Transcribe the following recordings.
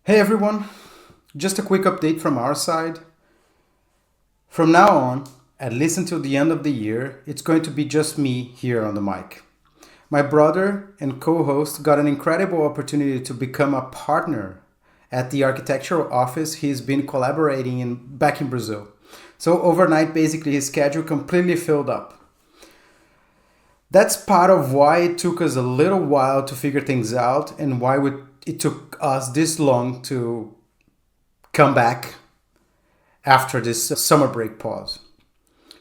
Hey everyone, just a quick update from our side. From now on, at least until the end of the year, it's going to be just me here on the mic. My brother and co host got an incredible opportunity to become a partner at the architectural office he's been collaborating in back in Brazil. So overnight, basically, his schedule completely filled up. That's part of why it took us a little while to figure things out and why it took us this long to come back after this summer break pause.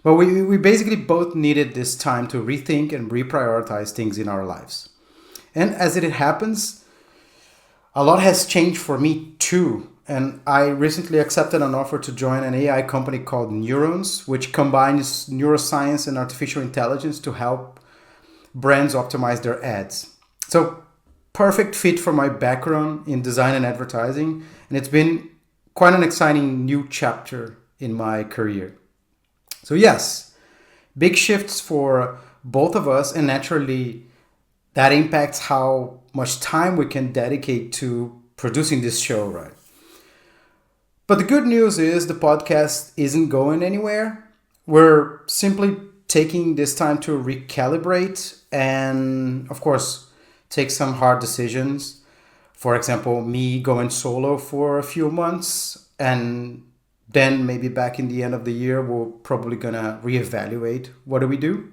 But we basically both needed this time to rethink and reprioritize things in our lives. And as it happens, a lot has changed for me too. And I recently accepted an offer to join an AI company called Neurons, which combines neuroscience and artificial intelligence to help brands optimize their ads. So, perfect fit for my background in design and advertising. And it's been quite an exciting new chapter in my career. So, yes, big shifts for both of us, and naturally, that impacts how much time we can dedicate to producing this show, right? But the good news is the podcast isn't going anywhere. We're simply taking this time to recalibrate and, of course, take some hard decisions. For example, me going solo for a few months, and then maybe back in the end of the year, we're probably gonna reevaluate what do we do.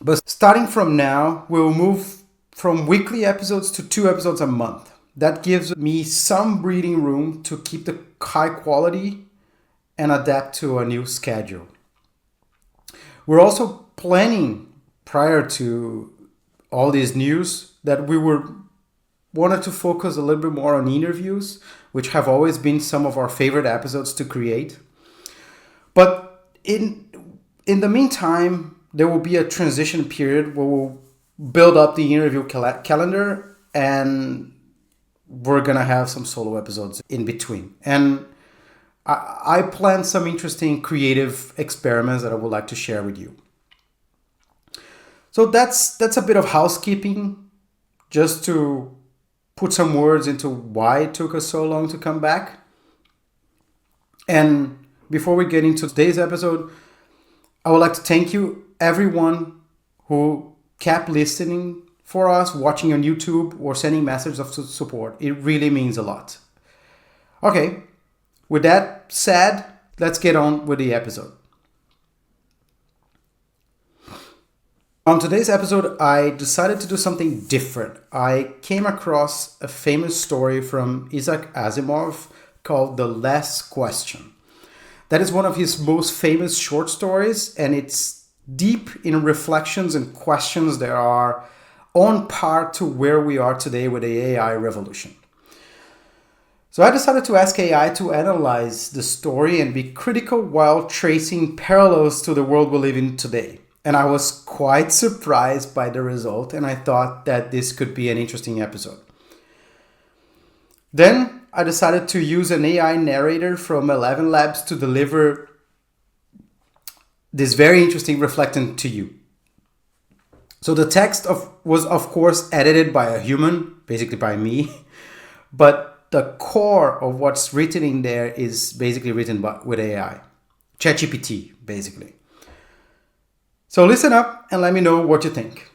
But starting from now, we'll move from weekly episodes to 2 episodes a month. That gives me some breathing room to keep the high quality and adapt to a new schedule. We're also planning prior to all these news that we were wanted to focus a little bit more on interviews, which have always been some of our favorite episodes to create. But in the meantime, there will be a transition period where we'll build up the interview calendar, and we're gonna have some solo episodes in between. And I plan some interesting creative experiments that I would like to share with you. So that's a bit of housekeeping, just to put some words into why it took us so long to come back. And before we get into today's episode, I would like to thank you, everyone who kept listening for us, watching on YouTube, or sending messages of support. It really means a lot. Okay, with that said, let's get on with the episode. On today's episode, I decided to do something different. I came across a famous story from Isaac Asimov called The Last Question. That is one of his most famous short stories, and it's deep in reflections and questions that are on par to where we are today with the AI revolution. So I decided to ask AI to analyze the story and be critical while tracing parallels to the world we live in today. And I was quite surprised by the result, and I thought that this could be an interesting episode. Then I decided to use an AI narrator from 11 Labs to deliver this very interesting reflection to you. So the was of course edited by a human, basically by me, but the core of what's written in there is basically written with AI, ChatGPT, basically. So listen up and let me know what you think.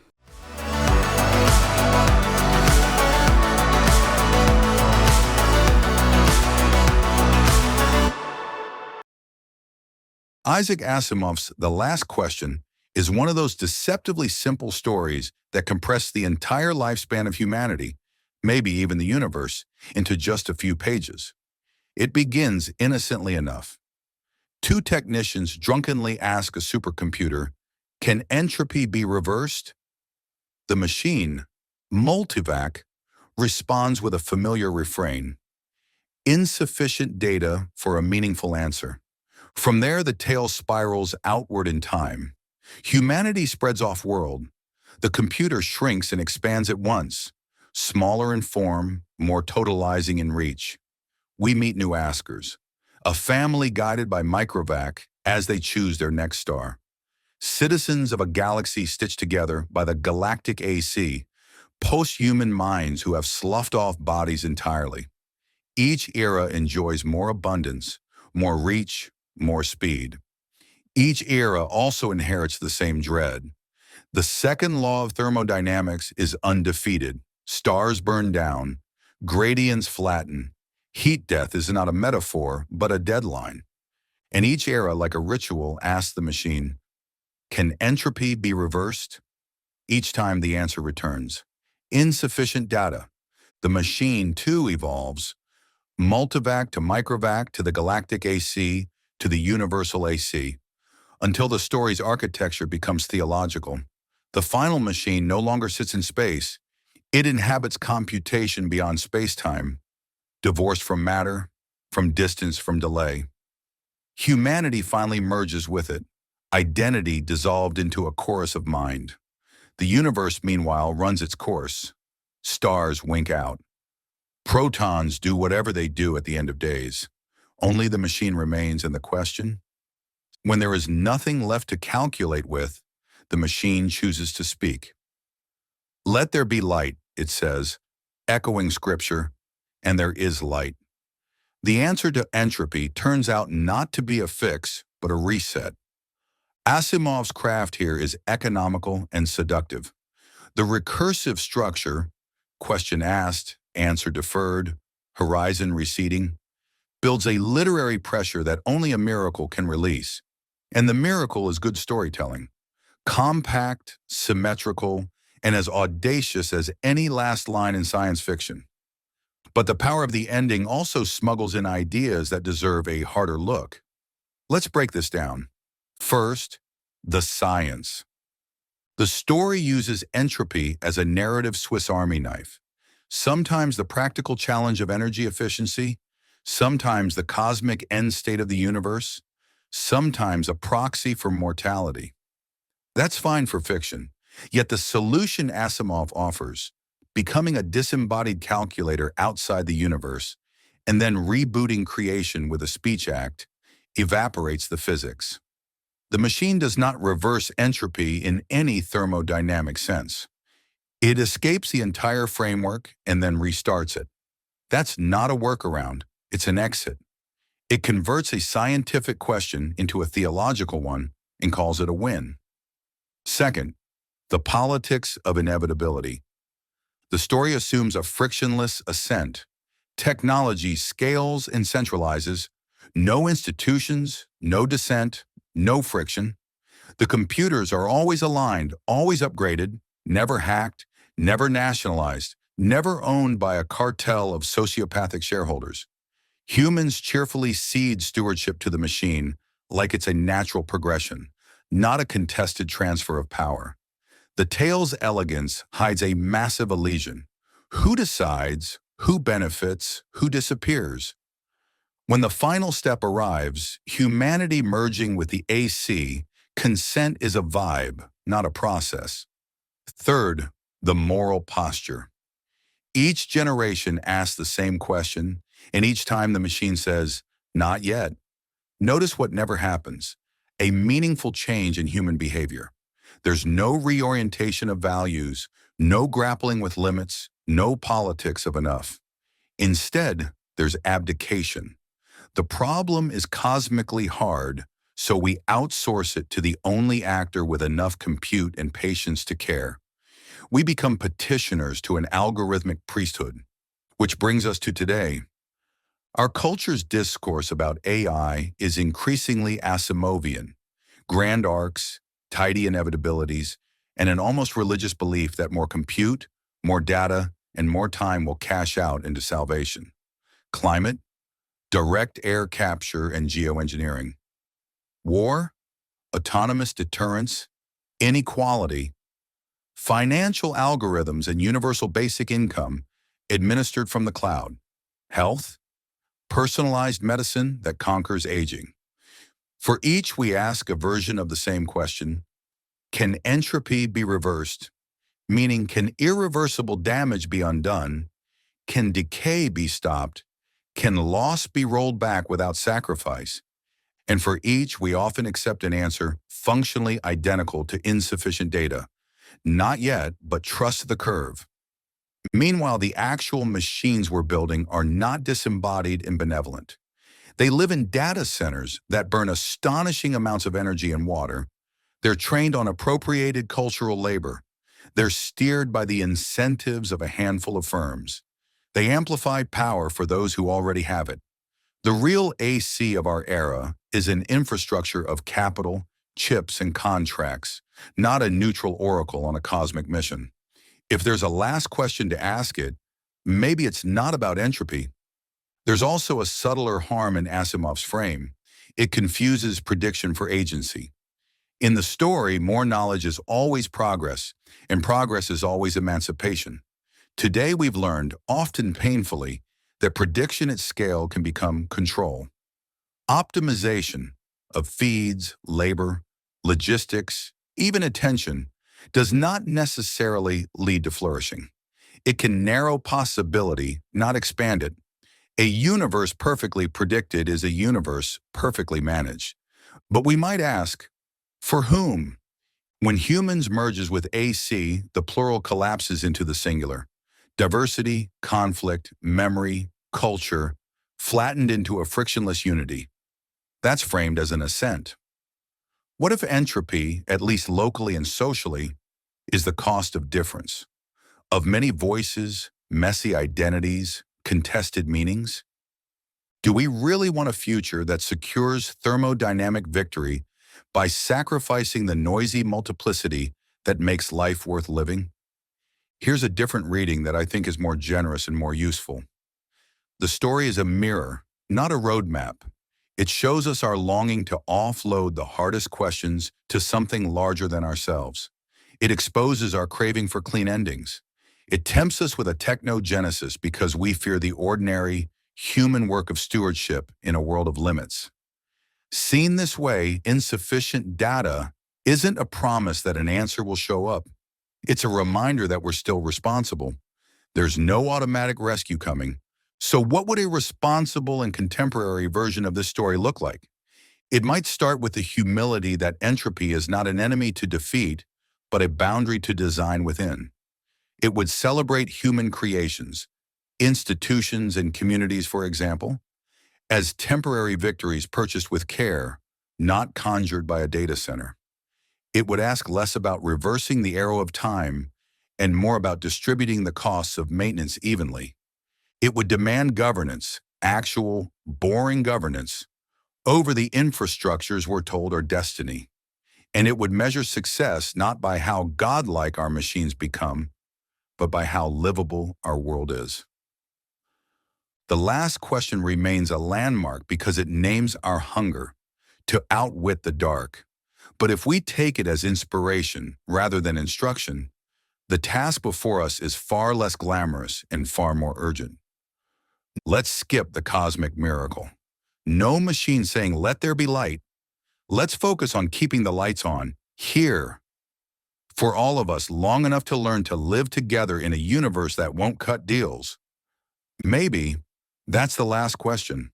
Isaac Asimov's The Last Question is one of those deceptively simple stories that compress the entire lifespan of humanity, maybe even the universe, into just a few pages. It begins innocently enough. Two technicians drunkenly ask a supercomputer, "Can entropy be reversed?" The machine, Multivac, responds with a familiar refrain, "Insufficient data for a meaningful answer." From there, the tale spirals outward in time. Humanity spreads off-world. The computer shrinks and expands at once, smaller in form, more totalizing in reach. We meet new askers, a family guided by Microvac as they choose their next star. Citizens of a galaxy stitched together by the galactic AC, post-human minds who have sloughed off bodies entirely. Each era enjoys more abundance, more reach, more speed. Each era also inherits the same dread. The second law of thermodynamics is undefeated. Stars burn down, gradients flatten. Heat death is not a metaphor, but a deadline. And each era, like a ritual, asks the machine, can entropy be reversed? Each time the answer returns, insufficient data. The machine, too, evolves, multivac to microvac to the galactic AC to the universal AC, until the story's architecture becomes theological. The final machine no longer sits in space. It inhabits computation beyond space-time, divorced from matter, from distance, from delay. Humanity finally merges with it, identity dissolved into a chorus of mind. The universe, meanwhile, runs its course. Stars wink out. Protons do whatever they do at the end of days. Only the machine remains, and the question? When there is nothing left to calculate with, the machine chooses to speak. Let there be light, it says, echoing scripture, and there is light. The answer to entropy turns out not to be a fix, but a reset. Asimov's craft here is economical and seductive. The recursive structure, question asked, answer deferred, horizon receding, builds a literary pressure that only a miracle can release. And the miracle is good storytelling. Compact, symmetrical, and as audacious as any last line in science fiction. But the power of the ending also smuggles in ideas that deserve a harder look. Let's break this down. First, the science. The story uses entropy as a narrative Swiss Army knife. Sometimes the practical challenge of energy efficiency, sometimes the cosmic end state of the universe, sometimes a proxy for mortality. That's fine for fiction, yet the solution Asimov offers, becoming a disembodied calculator outside the universe, and then rebooting creation with a speech act, evaporates the physics. The machine does not reverse entropy in any thermodynamic sense. It escapes the entire framework and then restarts it. That's not a workaround, it's an exit. It converts a scientific question into a theological one and calls it a win. Second, the politics of inevitability. The story assumes a frictionless ascent. Technology scales and centralizes. No institutions, no dissent, no friction. The computers are always aligned, always upgraded, never hacked, never nationalized, never owned by a cartel of sociopathic shareholders. Humans cheerfully cede stewardship to the machine like it's a natural progression, not a contested transfer of power. The tale's elegance hides a massive illusion. Who decides, who benefits, who disappears? When the final step arrives, humanity merging with the AC, consent is a vibe, not a process. Third, the moral posture. Each generation asks the same question, and each time the machine says, not yet. Notice what never happens, a meaningful change in human behavior. There's no reorientation of values, no grappling with limits, no politics of enough. Instead, there's abdication. The problem is cosmically hard, so we outsource it to the only actor with enough compute and patience to care. We become petitioners to an algorithmic priesthood. Which brings us to today. Our culture's discourse about AI is increasingly Asimovian. Grand arcs, tidy inevitabilities, and an almost religious belief that more compute, more data, and more time will cash out into salvation. Climate, direct air capture and geoengineering. War, autonomous deterrence, inequality, financial algorithms and universal basic income administered from the cloud. Health, personalized medicine that conquers aging. For each, we ask a version of the same question. Can entropy be reversed? Meaning, can irreversible damage be undone? Can decay be stopped? Can loss be rolled back without sacrifice? And for each, we often accept an answer functionally identical to insufficient data. Not yet, but trust the curve. Meanwhile, the actual machines we're building are not disembodied and benevolent. They live in data centers that burn astonishing amounts of energy and water. They're trained on appropriated cultural labor. They're steered by the incentives of a handful of firms. They amplify power for those who already have it. The real AC of our era is an infrastructure of capital, chips, and contracts, not a neutral oracle on a cosmic mission. If there's a last question to ask it, maybe it's not about entropy. There's also a subtler harm in Asimov's frame. It confuses prediction for agency. In the story, more knowledge is always progress, and progress is always emancipation. Today we've learned, often painfully, that prediction at scale can become control. Optimization of feeds, labor, logistics, even attention does not necessarily lead to flourishing. It can narrow possibility, not expand it. A universe perfectly predicted is a universe perfectly managed. But we might ask, for whom? When humans merges with AC, the plural collapses into the singular. Diversity, conflict, memory, culture, flattened into a frictionless unity. That's framed as an ascent. What if entropy, at least locally and socially, is the cost of difference? Of many voices, messy identities, contested meanings? Do we really want a future that secures thermodynamic victory by sacrificing the noisy multiplicity that makes life worth living? Here's a different reading that I think is more generous and more useful. The story is a mirror, not a roadmap. It shows us our longing to offload the hardest questions to something larger than ourselves. It exposes our craving for clean endings. It tempts us with a technogenesis because we fear the ordinary, human work of stewardship in a world of limits. Seen this way, insufficient data isn't a promise that an answer will show up. It's a reminder that we're still responsible. There's no automatic rescue coming. So what would a responsible and contemporary version of this story look like? It might start with the humility that entropy is not an enemy to defeat, but a boundary to design within. It would celebrate human creations, institutions and communities, for example, as temporary victories purchased with care, not conjured by a data center. It would ask less about reversing the arrow of time and more about distributing the costs of maintenance evenly. It would demand governance, actual, boring governance, over the infrastructures we're told are destiny. And it would measure success not by how godlike our machines become, but by how livable our world is. The last question remains a landmark because it names our hunger to outwit the dark. But if we take it as inspiration rather than instruction, the task before us is far less glamorous and far more urgent. Let's skip the cosmic miracle. No machine saying, "Let there be light." Let's focus on keeping the lights on, here, for all of us long enough to learn to live together in a universe that won't cut deals. Maybe that's the last question.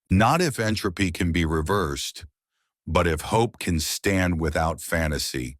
Not if entropy can be reversed, but if hope can stand without fantasy.